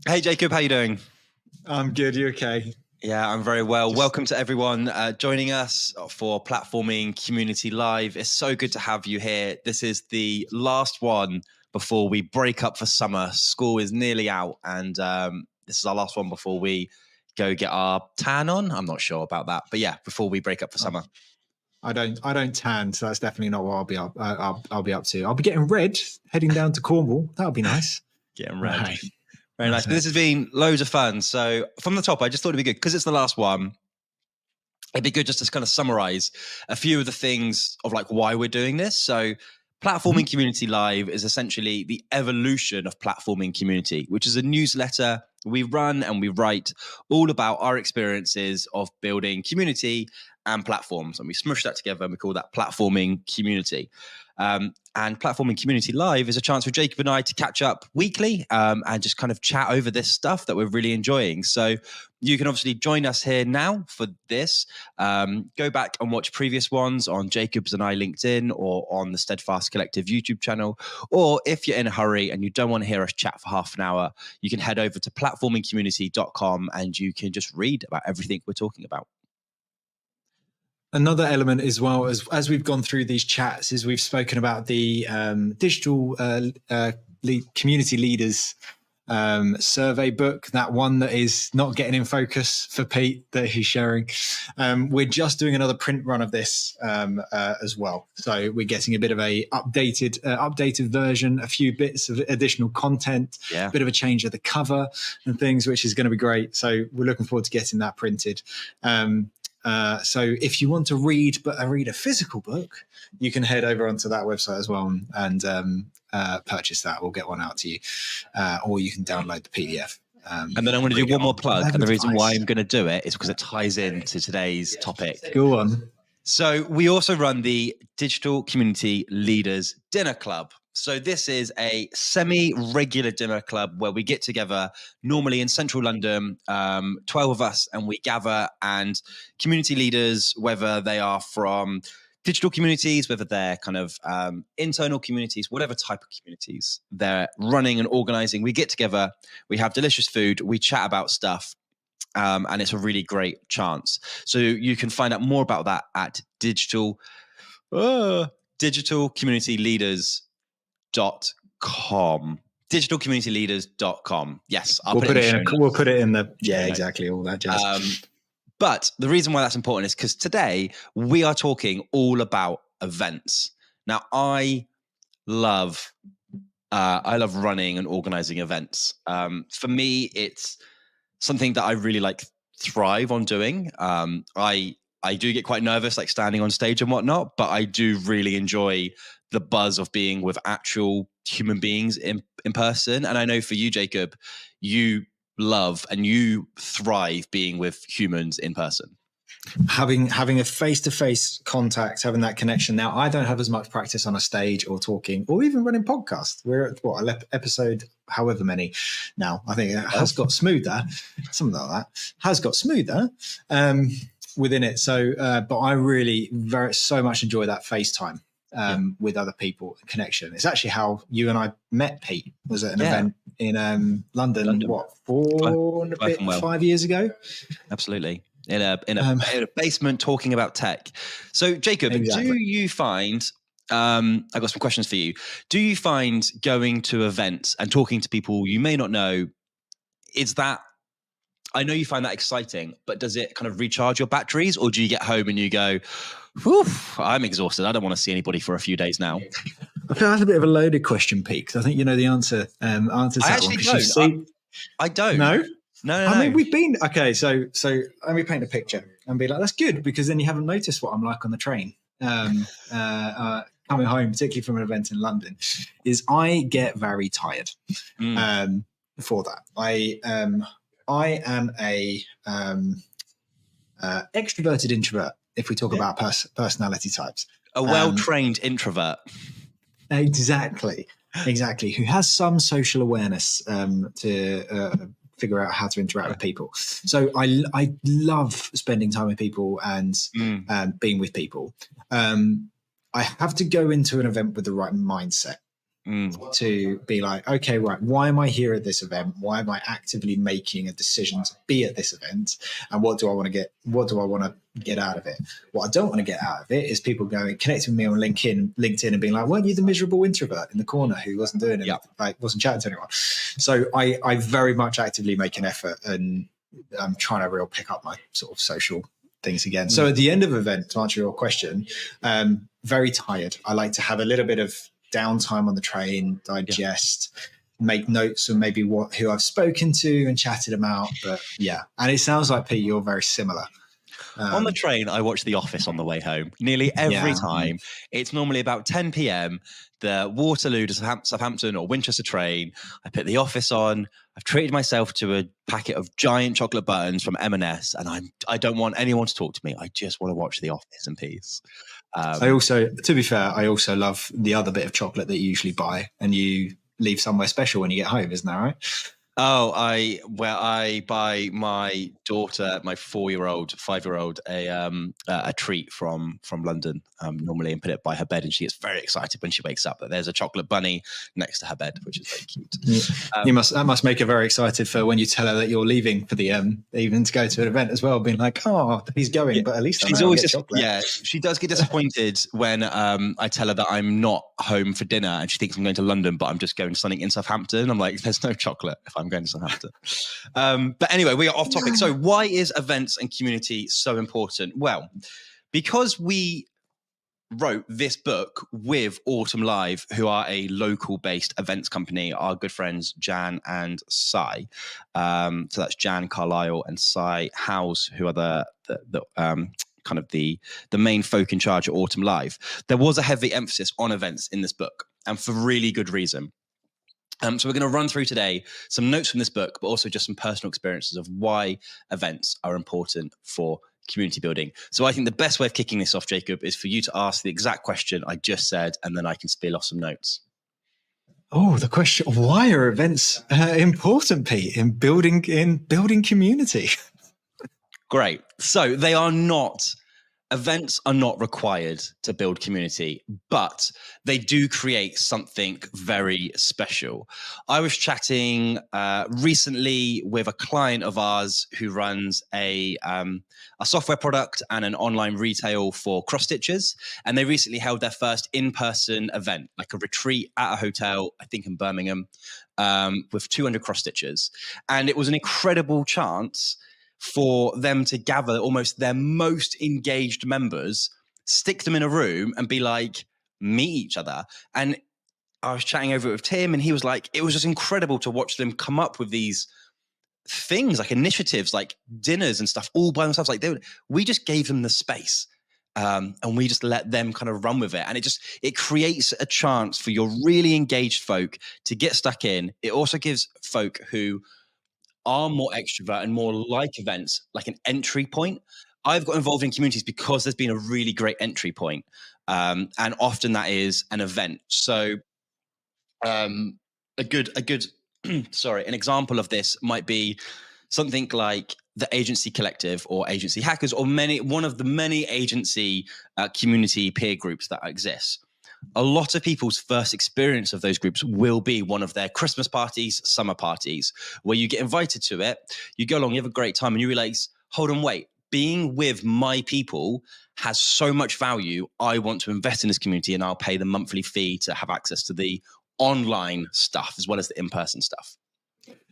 Hey, Jacob, how you doing? I'm good. You okay? Yeah, I'm very well. Welcome to everyone joining us for Platforming Community Live. It's so good to have you here. This is the last one before we break up for summer. School is nearly out, and this is our last one before we go get our tan on. I'm not sure about that, but yeah, before we break up for summer. I don't tan, so that's definitely not what I'll be up. I'll be up to. I'll be getting red, heading down to Cornwall. That'll be nice. Getting red. Right. Very nice. But this has been loads of fun. So from the top, I just thought it'd be good because it's the last one. It'd be good just to kind of summarize a few of the things of like why we're doing this. So Platforming Community Live is essentially the evolution of Platforming Community, which is a newsletter we run and we write all about our experiences of building community and platforms. And we smush that together and we call that Platforming Community. And Platforming Community Live is a chance for Jacob and I to catch up weekly and just kind of chat over this stuff that we're really enjoying. So you can obviously join us here now for this. Go back and watch previous ones on Jacob's and I LinkedIn or on the Steadfast Collective YouTube channel. Or if you're in a hurry and you don't want to hear us chat for half an hour, you can head over to platformingcommunity.com and you can just read about everything we're talking about. Another element as well as we've gone through these chats is we've spoken about the digital community leaders survey book, that one that is not getting in focus for Pete that he's sharing. We're just doing another print run of this as well. So we're getting a bit of a updated version, a few bits of additional content, a bit of a change of the cover and things, which is going to be great. So we're looking forward to getting that printed. So if you want to read a physical book, you can head over onto that website as well and purchase that. We'll get one out to you, or you can download the PDF. And then I'm going to do one more plug. And the reason why I'm going to do it is because it ties into today's topic. Go on. So we also run the Digital Community Leaders Dinner Club. So this is a semi-regular dinner club where we get together normally in central London, 12 of us, and we gather, and community leaders, whether they are from digital communities, whether they're kind of internal communities, whatever type of communities they're running and organizing, we get together, we have delicious food, we chat about stuff. And it's a really great chance. So you can find out more about that at digitalcommunityleaders.com. Digitalcommunityleaders.com. Yes, we'll put it in the exactly, all that jazz. But the reason why that's important is because today we are talking all about events. Now, I love running and organizing events. For me, it's something that I really thrive on doing. I do get quite nervous, like standing on stage and whatnot, but I do really enjoy the buzz of being with actual human beings in person. And I know for you, Jacob, you love and you thrive being with humans in person. Having a face-to-face contact, having that connection. Now, I don't have as much practice on a stage or talking or even running podcasts. We're at episode however many now. I think it has got smoother, something like that, has got smoother within it. So, but I really so much enjoy that FaceTime with other people, connection. It's actually how you and I met, Pete, was at an event in London, what, 5 years ago? Absolutely. In a basement talking about tech. So Jacob, do you find, I've got some questions for you. Do you find going to events and talking to people you may not know, I know you find that exciting, but does it kind of recharge your batteries, or do you get home and you go, whew, I'm exhausted, I don't want to see anybody for a few days now? I feel that's a bit of a loaded question, Pete, because I think you know the answer. I actually don't. I don't. No? No. I mean, we've been okay. So let me paint a picture and be like, that's good, because then you haven't noticed what I'm like on the train. Coming home, particularly from an event in London, is I get very tired. For that, I am a extroverted introvert. If we talk about personality types, a well-trained introvert. Exactly. Who has some social awareness to figure out how to interact with people. So I love spending time with people and being with people. I have to go into an event with the right mindset. to be like, okay, right, why am I here at this event? Why am I actively making a decision to be at this event? And what do I want to get out of it? What I don't want to get out of it is people going, connecting with me on LinkedIn and being like, weren't you the miserable introvert in the corner who wasn't doing anything, like wasn't chatting to anyone? So I very much actively make an effort, and I'm trying to pick up my sort of social things again. So at the end of an event, to answer your question, very tired. I like to have a little bit of downtime on the train, digest, make notes of maybe who I've spoken to and chatted about. But yeah, and it sounds like, Pete, you're very similar. On the train, I watch The Office on the way home. Nearly every time. It's normally about 10 p.m. The Waterloo to Southampton or Winchester train. I put The Office on. I've treated myself to a packet of giant chocolate buttons from M&S, and I don't want anyone to talk to me. I just want to watch The Office in peace. I also, to be fair, I also love the other bit of chocolate that you usually buy and you leave somewhere special when you get home. Isn't that right? Oh, I buy my daughter, my 5-year-old, a treat from London normally, and put it by her bed, and she gets very excited when she wakes up that there's a chocolate bunny next to her bed, which is very cute. That must make her very excited for when you tell her that you're leaving for the evening to go to an event as well, being like, oh, he's going, but at least she's always chocolate. She does get disappointed when I tell her that I'm not home for dinner, and she thinks I'm going to London, but I'm just going to something in Southampton. I'm like, there's no chocolate if I'm going to Southampton. But anyway, we are off topic. So why is events and community so important? Well, because we wrote this book with Autumn Live, who are a local-based events company, our good friends Jan and Sai. So that's Jan Carlisle and Sai Howes, who are the kind of the main folk in charge at Autumn Live. There was a heavy emphasis on events in this book, and for really good reason. So we're going to run through today some notes from this book, but also just some personal experiences of why events are important for community building. So I think the best way of kicking this off, Jacob, is for you to ask the exact question I just said, and then I can spill off some notes. Oh, the question: why are events important, Pete, in building community? Great. So events are not required to build community, but they do create something very special. I was chatting recently with a client of ours who runs a software product and an online retail for cross stitchers, and they recently held their first in-person event, like a retreat at a hotel, I think in Birmingham, with 200 cross stitchers, and it was an incredible chance for them to gather almost their most engaged members, stick them in a room and be like, meet each other. And I was chatting over it with Tim, and he was like, it was just incredible to watch them come up with these things, like initiatives, like dinners and stuff, all by themselves. Like we just gave them the space. And we just let them kind of run with it. And it creates a chance for your really engaged folk to get stuck in. It also gives folk who are more extrovert and more like events, like an entry point. I've got involved in communities because there's been a really great entry point. And often that is an event. So an example of this might be something like the Agency Collective or Agency Hackers, or one of the many agency community peer groups that exist. A lot of people's first experience of those groups will be one of their Christmas parties, summer parties, where you get invited to it, you go along, you have a great time, and you realize, hold on, wait, being with my people has so much value. I want to invest in this community, and I'll pay the monthly fee to have access to the online stuff as well as the in-person stuff.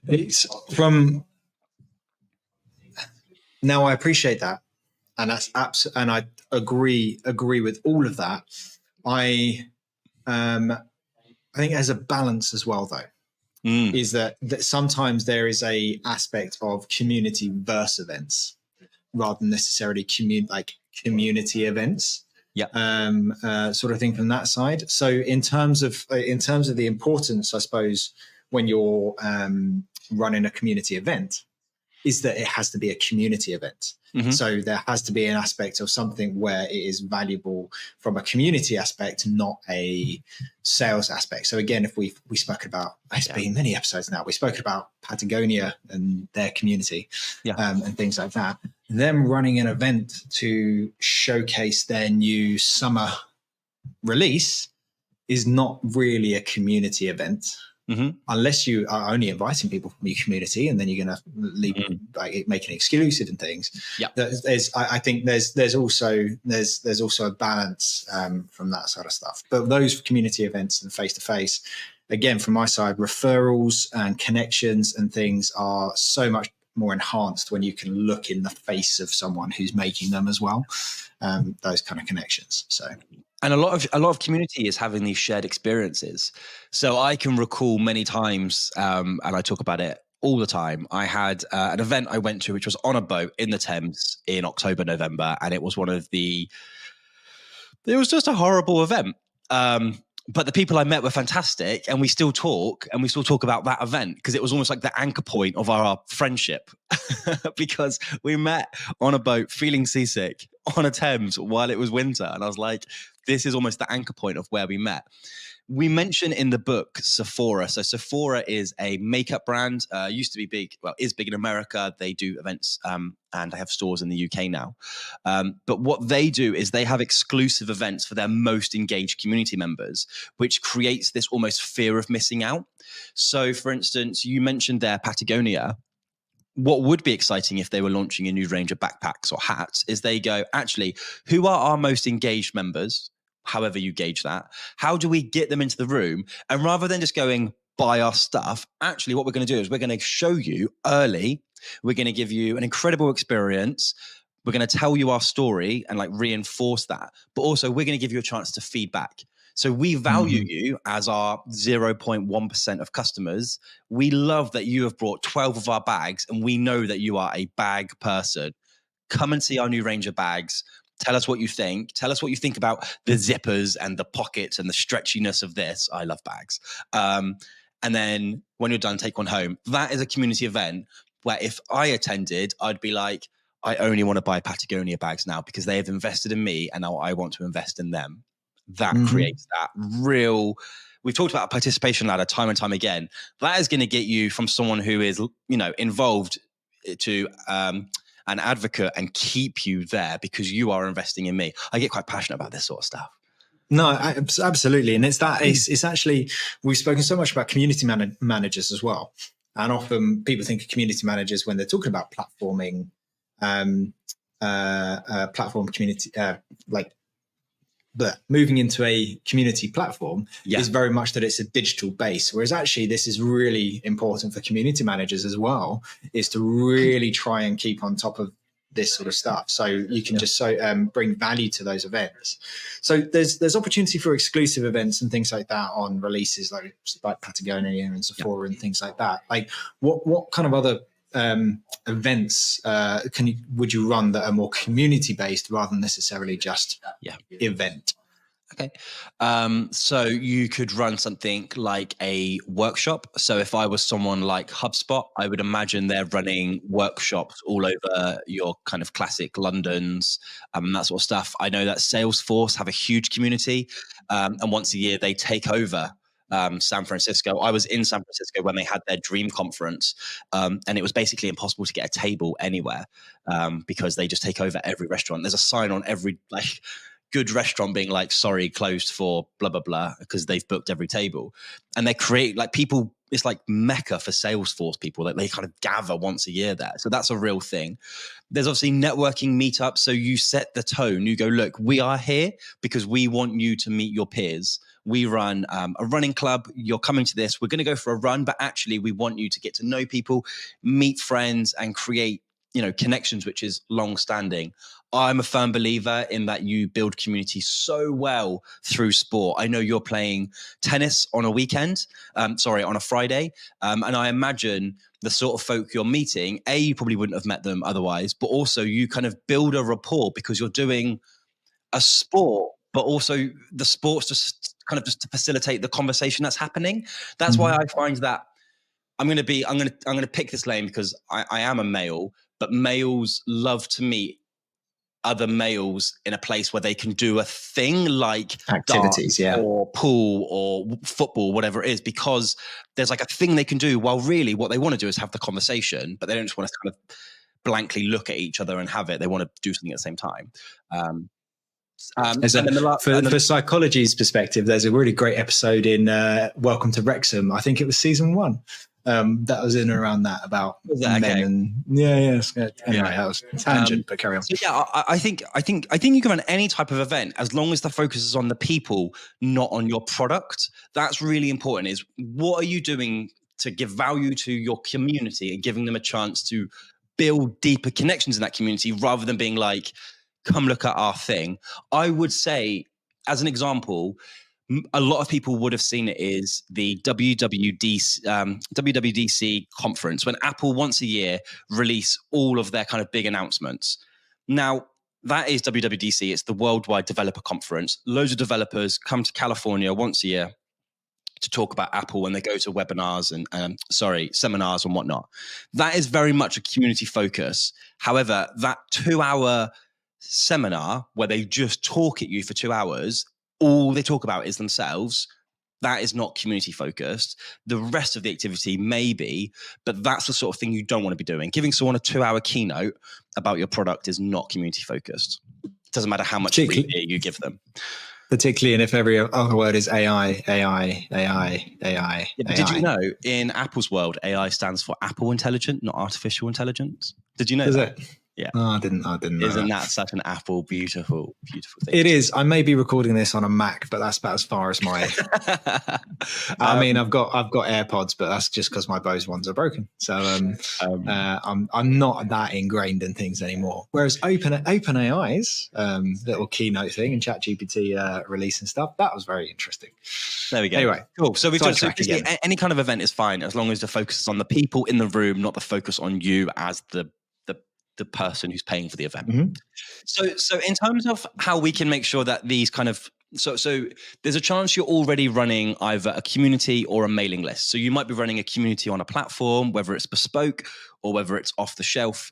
It's from now, I appreciate that, and that's and I agree with all of that. I think there's a balance as well, though, is that sometimes there is a aspect of community versus events rather than necessarily community events. Yeah. Sort of thing from that side. So in terms of the importance, I suppose, when you're running a community event, is that it has to be a community event. Mm-hmm. So there has to be an aspect of something where it is valuable from a community aspect, not a sales aspect. So again, if we spoke about, it's been many episodes now, we spoke about Patagonia and their community and things like that. Them running an event to showcase their new summer release is not really a community event. Mm-hmm. Unless you are only inviting people from your community, and then you're going to leave, like making it exclusive and things. Yeah, I think there's also a balance from that sort of stuff. But those community events and face to face, again, from my side, referrals and connections and things are so much more enhanced when you can look in the face of someone who's making them as well. Those kind of connections. So. And a lot of community is having these shared experiences. So I can recall many times, and I talk about it all the time. I had an event I went to, which was on a boat in the Thames in October, November, and it was it was just a horrible event. But the people I met were fantastic, and we still talk about that event because it was almost like the anchor point of our friendship because we met on a boat feeling seasick on a Thames while it was winter. And I was like, this is almost the anchor point of where we met. We mention in the book Sephora. So Sephora is a makeup brand, used to be big, well, is big in America. They do events and they have stores in the UK now. But what they do is they have exclusive events for their most engaged community members, which creates this almost fear of missing out. So for instance, you mentioned there Patagonia. What would be exciting if they were launching a new range of backpacks or hats is they go, actually, who are our most engaged members? However you gauge that, how do we get them into the room? And rather than just going, buy our stuff, actually what we're going to do is we're going to show you early, we're going to give you an incredible experience, we're going to tell you our story and like reinforce that, but also we're going to give you a chance to feedback. So we value you as our 0.1% of customers. We love that you have brought 12 of our bags and we know that you are a bag person. Come and see our new range of bags. Tell us what you think. Tell us what you think about the zippers and the pockets and the stretchiness of this. I love bags. And then when you're done, take one home. That is a community event where if I attended, I'd be like, I only want to buy Patagonia bags now because they have invested in me and now I want to invest in them. That creates that real, we've talked about a participation ladder time and time again. That is going to get you from someone who is, involved to an advocate and keep you there because you are investing in me. I get quite passionate about this sort of stuff. No, absolutely. And it's actually, we've spoken so much about community managers as well. And often people think of community managers when they're talking about platforming, platform community, but moving into a community platform is very much that it's a digital base. Whereas actually this is really important for community managers as well, is to really try and keep on top of this sort of stuff. So you can just bring value to those events. So there's opportunity for exclusive events and things like that on releases like Patagonia and Sephora and things like that. Like what kind of other events would you run that are more community based rather than necessarily just event? Okay. So you could run something like a workshop. So if I was someone like HubSpot, I would imagine they're running workshops all over your kind of classic Londons, that sort of stuff. I know that Salesforce have a huge community, and once a year they take over San Francisco. I was in San Francisco when they had their Dream Conference, and it was basically impossible to get a table anywhere because they just take over every restaurant. There's a sign on every good restaurant being like, sorry, closed for blah, blah, blah, because they've booked every table. And they create people, it's like Mecca for Salesforce people that they kind of gather once a year there. So that's a real thing. There's obviously networking meetups. So you set the tone. You go, look, we are here because we want you to meet your peers. We run a running club. You're coming to this. We're going to go for a run, but actually we want you to get to know people, meet friends, and create, connections, which is long standing. I'm a firm believer in that you build community so well through sport. I know you're playing tennis on a weekend, on a Friday. And I imagine the sort of folk you're meeting, you probably wouldn't have met them otherwise, but also you kind of build a rapport because you're doing a sport, but also the sport's just to facilitate the conversation that's happening. That's why I find that I'm going to pick this lane because I am a male, but males love to meet other males in a place where they can do a thing like activities, or pool or football, whatever it is, because there's like a thing they can do while really what they want to do is have the conversation, but they don't just want to kind of blankly look at each other and have it. They want to do something at the same time. And then for psychology's perspective, there's a really great episode in Welcome to Wrexham. I think it was season 1. That was in and around that about men and anyway, that was a tangent, but carry on. So yeah, I think you can run any type of event as long as the focus is on the people, not on your product. That's really important. Is what are you doing to give value to your community and giving them a chance to build deeper connections in that community rather than being like, come look at our thing. I would say, as an example, a lot of people would have seen it is the WWDC conference when Apple once a year release all of their kind of big announcements. Now, that is WWDC. It's the Worldwide Developer Conference. Loads of developers come to California once a year to talk about Apple when they go to webinars and seminars and whatnot. That is very much a community focus. However, that 2-hour seminar where they just talk at you for 2 hours, all they talk about is themselves. That is not community focused. The rest of the activity may be, but that's the sort of thing you don't want to be doing. Giving someone a 2-hour keynote about your product is not community focused. It doesn't matter how much free beer you give them. Particularly, and if every other word is AI. Yeah, but did you know in Apple's world, AI stands for Apple Intelligent, not artificial intelligence? Did you know that? Yeah. Oh, I didn't know. Isn't that such an Apple beautiful thing? It is. I may be recording this on a Mac, but that's about as far as my. I mean, I've got AirPods, but that's just because my Bose ones are broken. So I'm not that ingrained in things anymore. Whereas OpenAI's little keynote thing and ChatGPT release and stuff, that was very interesting. There we go. Anyway, cool. So we've just any kind of event is fine as long as the focus is on the people in the room, not the focus on you as the person who's paying for the event. Mm-hmm. So in terms of how we can make sure that these kind of so there's a chance you're already running either a community or a mailing list. So you might be running a community on a platform, whether it's bespoke or whether it's off the shelf,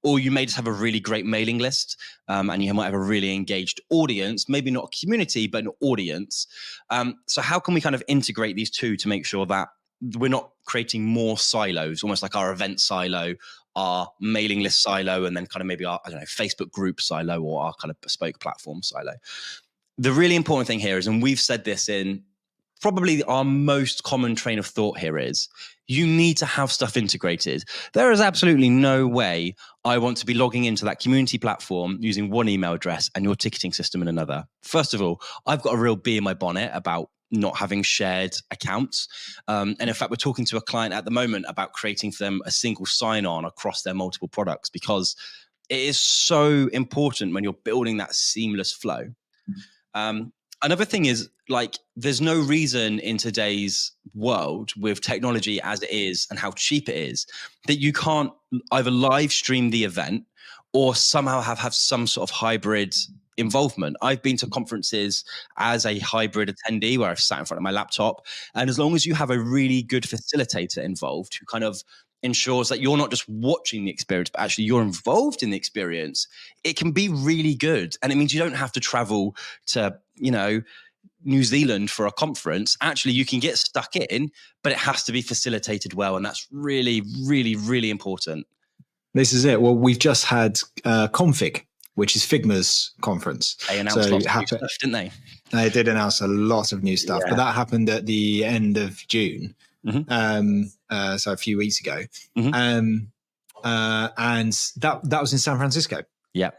or you may just have a really great mailing list, and you might have a really engaged audience, maybe not a community, but an audience. So how can we kind of integrate these two to make sure that we're not creating more silos, almost like our event silo, our mailing list silo, and then kind of maybe our, Facebook group silo or our kind of bespoke platform silo. The really important thing here is, and we've said this in probably our most common train of thought here is, you need to have stuff integrated. There is absolutely no way I want to be logging into that community platform using one email address and your ticketing system in another. First of all, I've got a real bee in my bonnet about not having shared accounts. And in fact, we're talking to a client at the moment about creating for them a single sign-on across their multiple products, because it is so important when you're building that seamless flow. Another thing is, there's no reason in today's world with technology as it is and how cheap it is that you can't either live stream the event or somehow have some sort of hybrid involvement. I've been to conferences as a hybrid attendee where I've sat in front of my laptop. And as long as you have a really good facilitator involved who kind of ensures that you're not just watching the experience, but actually you're involved in the experience, it can be really good. And it means you don't have to travel to, New Zealand for a conference. Actually, you can get stuck in, but it has to be facilitated well. And that's really, really, really important. This is it. Well, we've just had Config, which is Figma's conference. They announced lots of new stuff, didn't they? They did announce a lot of new stuff, but that happened at the end of June. Mm-hmm. So a few weeks ago. Mm-hmm. And that was in San Francisco. Yeah.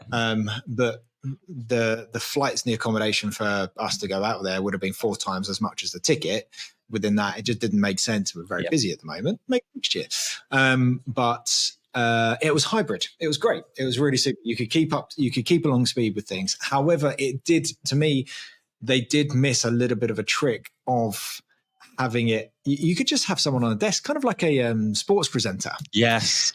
But the flights and the accommodation for us to go out there would have been 4 times as much as the ticket. Within that, it just didn't make sense. We're very busy at the moment. Maybe next year. But it was hybrid. It was great. It was really super. You could keep along speed with things. However, it did, to me, they did miss a little bit of a trick of having it. You could just have someone on a desk, kind of like a sports presenter. Yes.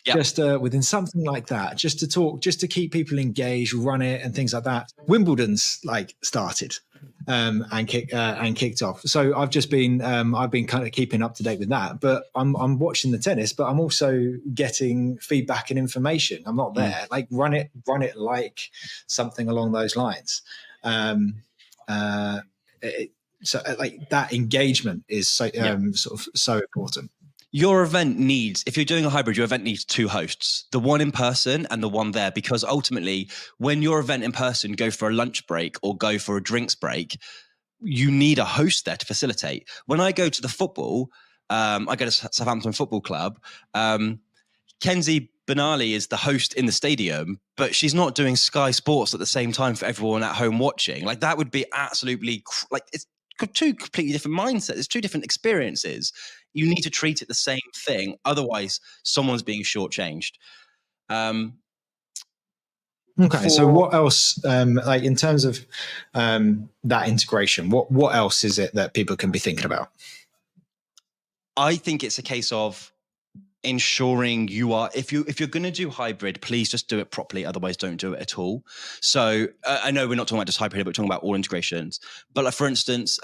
Just within something like that, just to talk, just to keep people engaged, run it and things like that. Wimbledon's started and kicked off. So I've been kind of keeping up to date with that. But I'm watching the tennis, but I'm also getting feedback and information. I'm not there. Run it like something along those lines. So that engagement is so sort of so important. Your event needs, if you're doing a hybrid, your event needs two hosts, the one in person and the one there, because ultimately when your event in person go for a lunch break or go for a drinks break, you need a host there to facilitate. When I go to the football, I go to Southampton Football Club, Kenzie Benali is the host in the stadium, but she's not doing Sky Sports at the same time for everyone at home watching. Like that would be absolutely it's two completely different mindsets. It's two different experiences. You need to treat it the same thing. Otherwise, someone's being shortchanged. Okay, so what else, like in terms of that integration, what else is it that people can be thinking about? I think it's a case of ensuring you are, if you're going to do hybrid, please just do it properly. Otherwise, don't do it at all. So I know we're not talking about just hybrid, but we're talking about all integrations. But like for instance,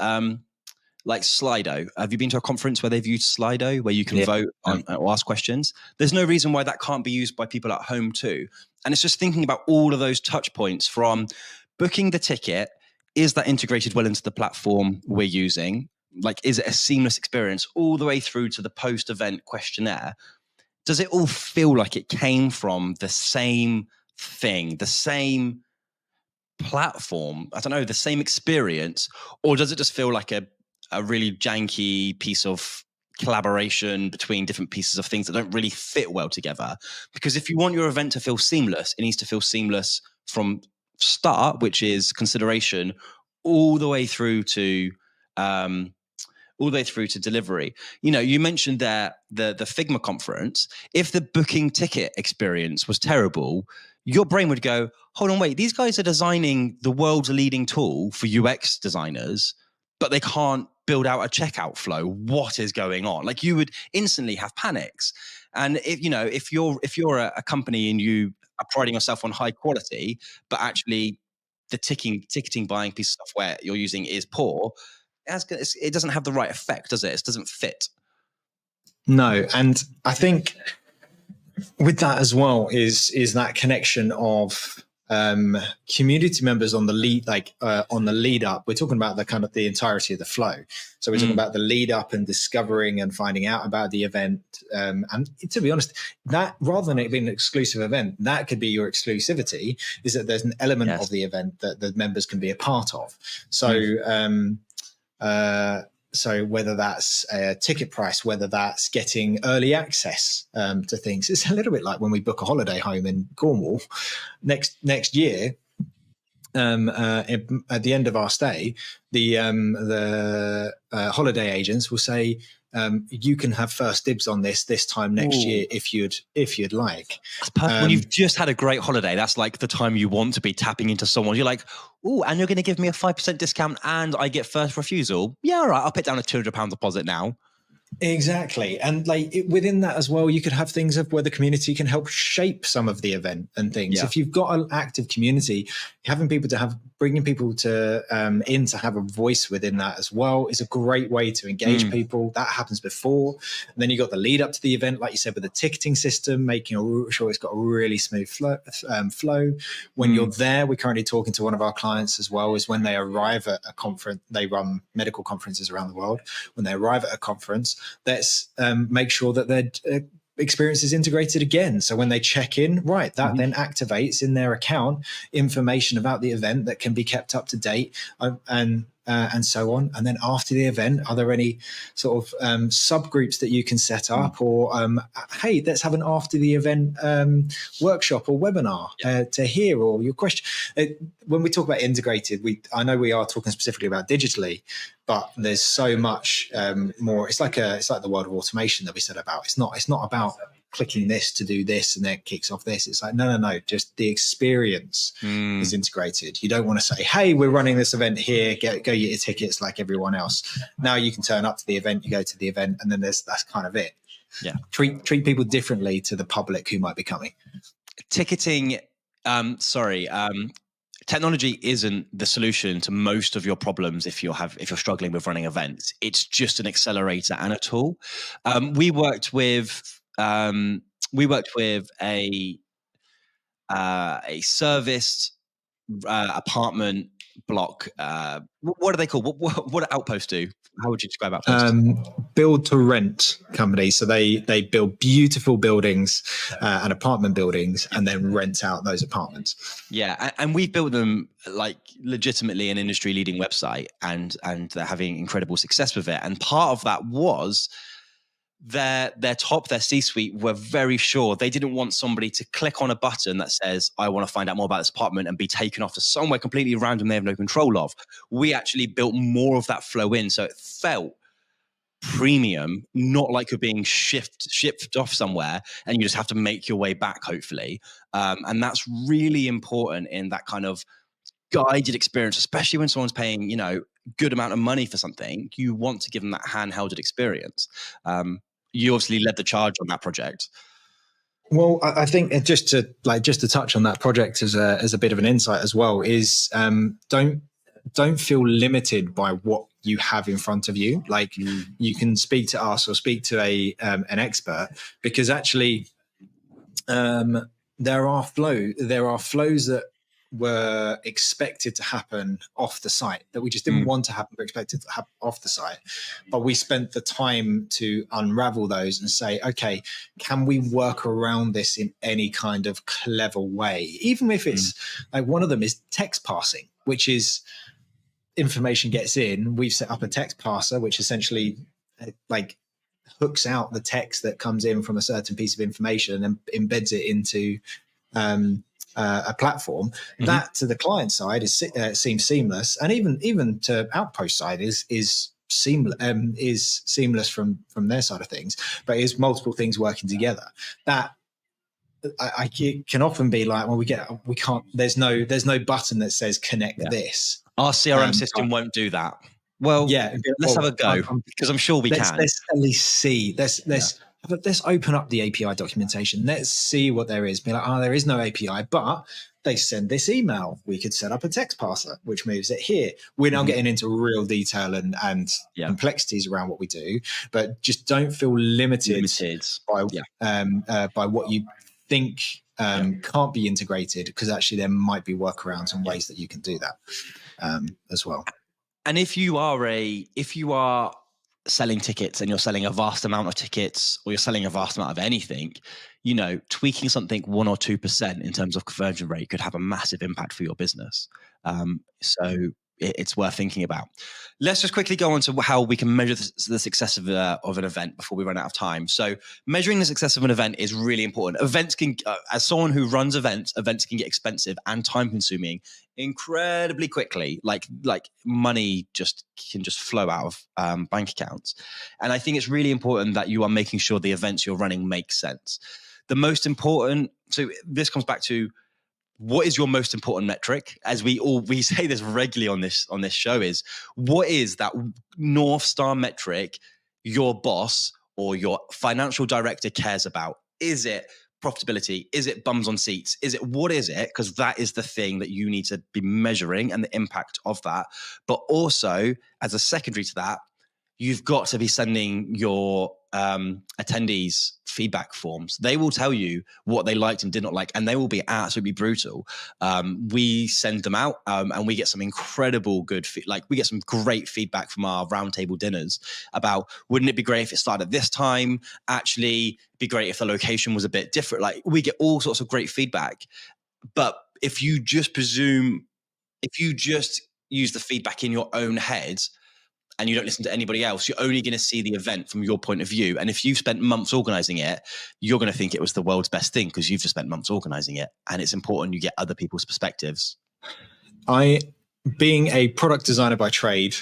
like Slido. Have you been to a conference where they've used Slido, where you can vote on or ask questions? There's no reason why that can't be used by people at home too. And it's just thinking about all of those touch points from booking the ticket. Is that integrated well into the platform we're using? Like, is it a seamless experience all the way through to the post-event questionnaire? Does it all feel like it came from the same thing, the same platform? I don't know, the same experience? Or does it just feel like a really janky piece of collaboration between different pieces of things that don't really fit well together? Because if you want your event to feel seamless, it needs to feel seamless from start, which is consideration, all the way through to delivery. You know, you mentioned there the Figma conference. If the booking ticket experience was terrible, your brain would go, hold on, wait, these guys are designing the world's leading tool for UX designers, but they can't build out a checkout flow. What is going on? Like, you would instantly have panics. And if you're a company and you are priding yourself on high quality, but actually the ticketing buying piece of software you're using is poor, it doesn't have the right effect, does it? It doesn't fit. No, and I think with that as well is that connection of community members on the lead, on the lead up. We're talking about the kind of the entirety of the flow. So we're talking about the lead up and discovering and finding out about the event. And to be honest, that rather than it being an exclusive event, that could be your exclusivity, is that there's an element of the event that the members can be a part of. So, so whether that's a ticket price, whether that's getting early access to things, it's a little bit like when we book a holiday home in Cornwall next year. At the end of our stay, the holiday agents will say, you can have first dibs on this time next year if you'd like. That's perfect. When you've just had a great holiday, that's like the time you want to be tapping into someone. You're like, oh, and you're going to give me a 5% discount and I get first refusal. Yeah, all right, I'll put down a £200 deposit now. Exactly. And within that as well, you could have things of where the community can help shape some of the event and things. Yeah. If you've got an active community, bringing people in to have a voice within that as well is a great way to engage people. That happens before. And then you got the lead up to the event, like you said, with the ticketing system, making sure it's got a really smooth flow. When you're there, we're currently talking to one of our clients as well, is when they arrive at a conference. They run medical conferences around the world. When they arrive at a conference, let's make sure that their experience is integrated again. So when they check in, that then activates in their account information about the event that can be kept up to date and so on. And then after the event, are there any sort of subgroups that you can set up or, hey, let's have an after the event workshop or webinar to hear all your questions. When we talk about integrated, I know we are talking specifically about digitally, but there's so much more. It's like the world of automation that we said about. It's not about clicking this to do this and then it kicks off this. It's like, no, just the experience is integrated. You don't want to say, hey, we're running this event here, go get your tickets like everyone else. Now you can turn up to the event, you go to the event, and then that's kind of it. Yeah. Treat people differently to the public who might be coming. Ticketing, technology isn't the solution to most of your problems if you're struggling with running events. It's just an accelerator and a tool. We worked with a serviced apartment block. What are they called? What do Outposts do? How would you describe Outposts? Build to rent company. So they build beautiful buildings and apartment buildings, and then rent out those apartments. Yeah, and we've built them like legitimately an industry leading website, and they're having incredible success with it. And part of that was their C-suite were very sure they didn't want somebody to click on a button that says, I want to find out more about this apartment, and be taken off to somewhere completely random they have no control of. We actually built more of that flow in, so it felt premium, not like you're being shipped off somewhere and you just have to make your way back, hopefully. And that's really important in that kind of guided experience, especially when someone's paying, good amount of money for something. You want to give them that handheld experience. You obviously led the charge on that project. Well, I think just to touch on that project as a bit of an insight as well is don't feel limited by what you have in front of you. Like you can speak to us or speak to an expert, because actually there are flows that were expected to happen off the site that we just didn't want to happen, but expected to happen off the site. But we spent the time to unravel those and say, okay, can we work around this in any kind of clever way? Even if it's like one of them is text parsing, which is information gets in. We've set up a text parser, which essentially like hooks out the text that comes in from a certain piece of information and embeds it into a platform that to the client side seems seamless, and even to Outpost side is seamless from their side of things, but is multiple things working together. That I can often be like, well, we can't. There's no button that says connect this. Our CRM system won't do that. Well, let's have a go, because I'm sure we can. Let's at least see. Let's open up the API documentation. Let's see what there is. Be like, there is no API, but they send this email. We could set up a text parser, which moves it here. We're now getting into real detail and complexities around what we do, but just don't feel limited by what you think can't be integrated, because actually there might be workarounds and ways that you can do that as well. And if you are selling tickets and you're selling a vast amount of tickets, or you're selling a vast amount of anything, tweaking something 1 or 2% in terms of conversion rate could have a massive impact for your business. So it's worth thinking about. Let's just quickly go on to how we can measure the success of an event before we run out of time. So measuring the success of an event is really important. Events can, as someone who runs events can get expensive and time consuming incredibly quickly. Like money can just flow out of bank accounts. And I think it's really important that you are making sure the events you're running make sense. The most important, so this comes back to, what is your most important metric? As we say this regularly on this show, is what is that North Star metric your boss or your financial director cares about? Is it profitability? Is it bums on seats? What is it? Because that is the thing that you need to be measuring, and the impact of that. But also, as a secondary to that, you've got to be sending your attendees feedback forms. They will tell you what they liked and did not like, and they will be absolutely brutal. We send them out, and we get some incredible we get some great feedback from our roundtable dinners about, wouldn't it be great if it started at this time? Actually, it'd be great if the location was a bit different. Like, we get all sorts of great feedback. But if you just use the feedback in your own head, and you don't listen to anybody else, you're only going to see the event from your point of view. And if you've spent months organizing it, you're going to think it was the world's best thing, because you've just spent months organizing it. And it's important you get other people's perspectives. Being a product designer by trade,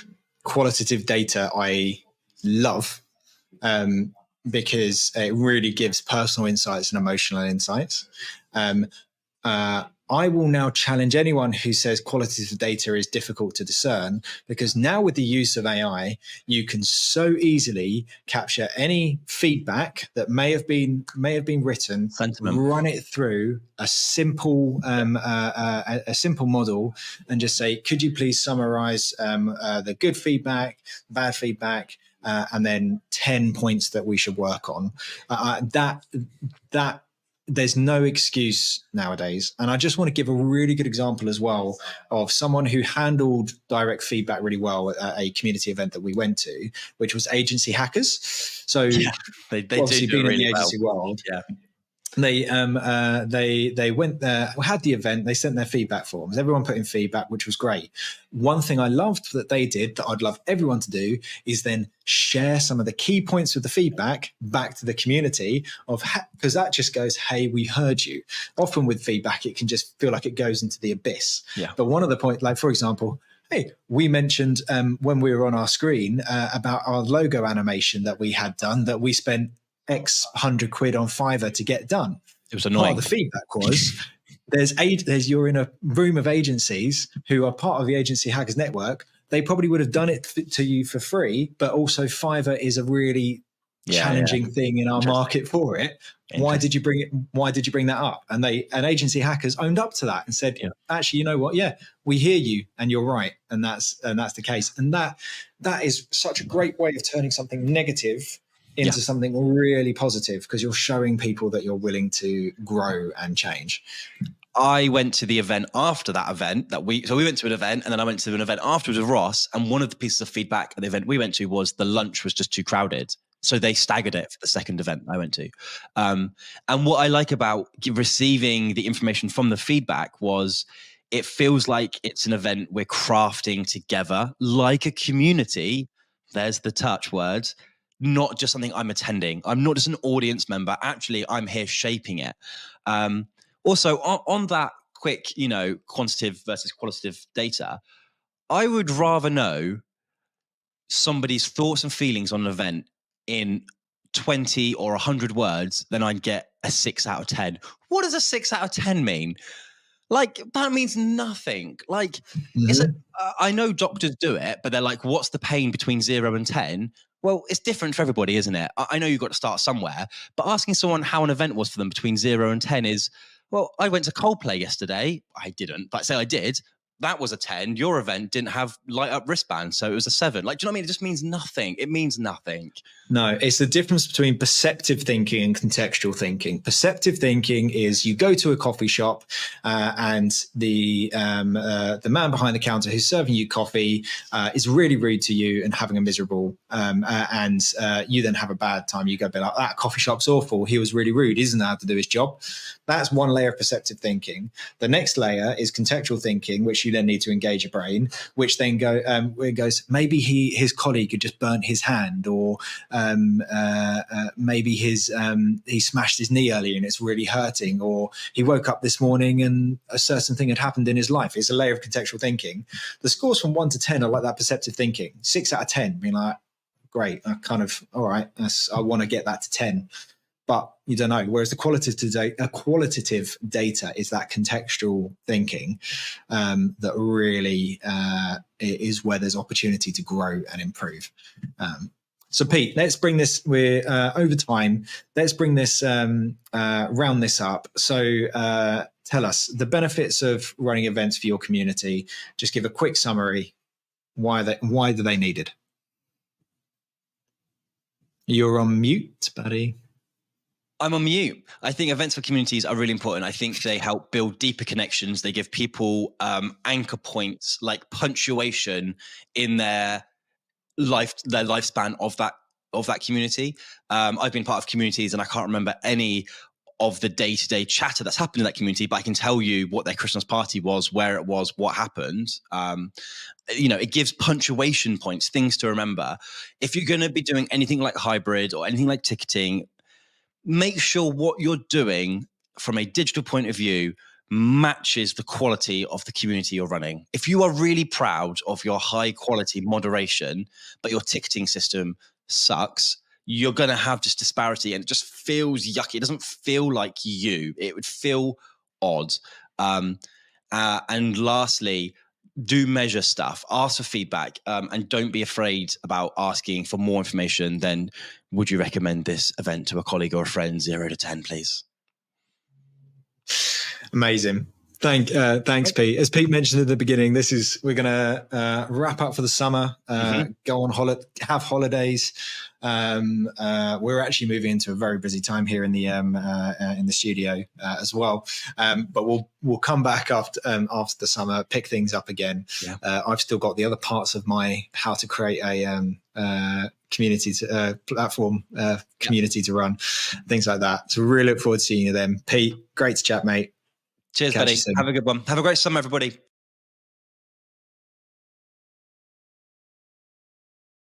qualitative data I love, because it really gives personal insights and emotional insights. I will now challenge anyone who says qualitative data is difficult to discern, because now with the use of AI, you can so easily capture any feedback that may have been written, sentiment, run it through a simple model, and just say, could you please summarize the good feedback, bad feedback, and then 10 points that we should work on. That there's no excuse nowadays. And I just want to give a really good example as well of someone who handled direct feedback really well at a community event that we went to, which was Agency Hackers. So Yeah, they obviously do being really in the agency well. world, Yeah. They went there, had the event, they sent their feedback forms. Everyone put in feedback, which was great. One thing I loved that they did that I'd love everyone to do is then share some of the key points of the feedback back to the community because that just goes, hey, we heard you. Often with feedback, it can just feel like it goes into the abyss. Yeah. But one of the points, like for example, hey, we mentioned when we were on our screen about our logo animation that we had done, that we spent X £100 on Fiverr to get done. It was annoying. Part of the feedback was there's you're in a room of agencies who are part of the Agency Hackers Network. They probably would have done it to you for free, but also Fiverr is a really challenging thing in our market for it. Why did you bring it? Why did you bring that up? And Agency Hackers owned up to that and said, actually, you know what? Yeah, we hear you, and you're right, and that's the case. And that is such a great way of turning something negative into something really positive, because you're showing people that you're willing to grow and change. I went to the event after that event so we went to an event, and then I went to an event afterwards with Ross. And one of the pieces of feedback at the event we went to was the lunch was just too crowded. So they staggered it for the second event I went to. And what I like about receiving the information from the feedback was it feels like it's an event we're crafting together, like a community. There's the touch words. Not just something I'm attending. I'm not just an audience member. Actually, I'm here shaping it. Also, on that quick, quantitative versus qualitative data, I would rather know somebody's thoughts and feelings on an event in 20 or 100 words than I'd get a 6 out of 10. What does a 6 out of 10 mean? Like, that means nothing. Like, I know doctors do it, but they're like, what's the pain between 0 and 10? Well, it's different for everybody, isn't it? I know you've got to start somewhere, but asking someone how an event was for them between 0 and 10 is, well, I went to Coldplay yesterday. I didn't, but say I did. That was a 10. Your event didn't have light up wristbands, so it was a 7. Like, do you know what I mean? It just means nothing. It means nothing. No, it's the difference between perceptive thinking and contextual thinking. Perceptive thinking is you go to a coffee shop and the man behind the counter who's serving you coffee is really rude to you and having a miserable, and you then have a bad time. You go be like, that coffee shop's awful. He was really rude. He doesn't know how to do his job. That's one layer of perceptive thinking. The next layer is contextual thinking, which you then need to engage your brain, which then goes, maybe his colleague had just burnt his hand, or maybe he smashed his knee earlier and it's really hurting, or he woke up this morning and a certain thing had happened in his life. It's a layer of contextual thinking. The scores from 1 to 10 are like that perceptive thinking. 6 out of 10 being like, great, I kind of, all right, I want to get that to 10. But you don't know. Whereas the qualitative data is that contextual thinking that really is where there's opportunity to grow and improve. So Pete, let's bring this, we're over time. Let's bring this, round this up. So tell us the benefits of running events for your community. Just give a quick summary. Why do they need it? You're on mute, buddy. I'm on mute. I think events for communities are really important. I think they help build deeper connections. They give people anchor points, like punctuation in their lifespan of that community. I've been part of communities and I can't remember any of the day-to-day chatter that's happened in that community, but I can tell you what their Christmas party was, where it was, what happened. It gives punctuation points, things to remember. If you're going to be doing anything like hybrid or anything like ticketing, make sure what you're doing from a digital point of view matches the quality of the community you're running. If you are really proud of your high quality moderation, but your ticketing system sucks, you're going to have just disparity and it just feels yucky. It doesn't feel like you. It would feel odd. And lastly, do measure stuff, ask for feedback, and don't be afraid about asking for more information than would you recommend this event to a colleague or a friend, 0 to 10, please. Amazing. Thanks, Pete. As Pete mentioned at the beginning, we're going to wrap up for the summer, go on have holidays. We're actually moving into a very busy time here in the studio as well. But we'll come back after the summer, pick things up again. Yeah. I've still got the other parts of my how to create a community platform community to run, things like that. So really look forward to seeing you then. Pete, great to chat, mate. Cheers, buddy. Have a good one. Have a great summer, everybody.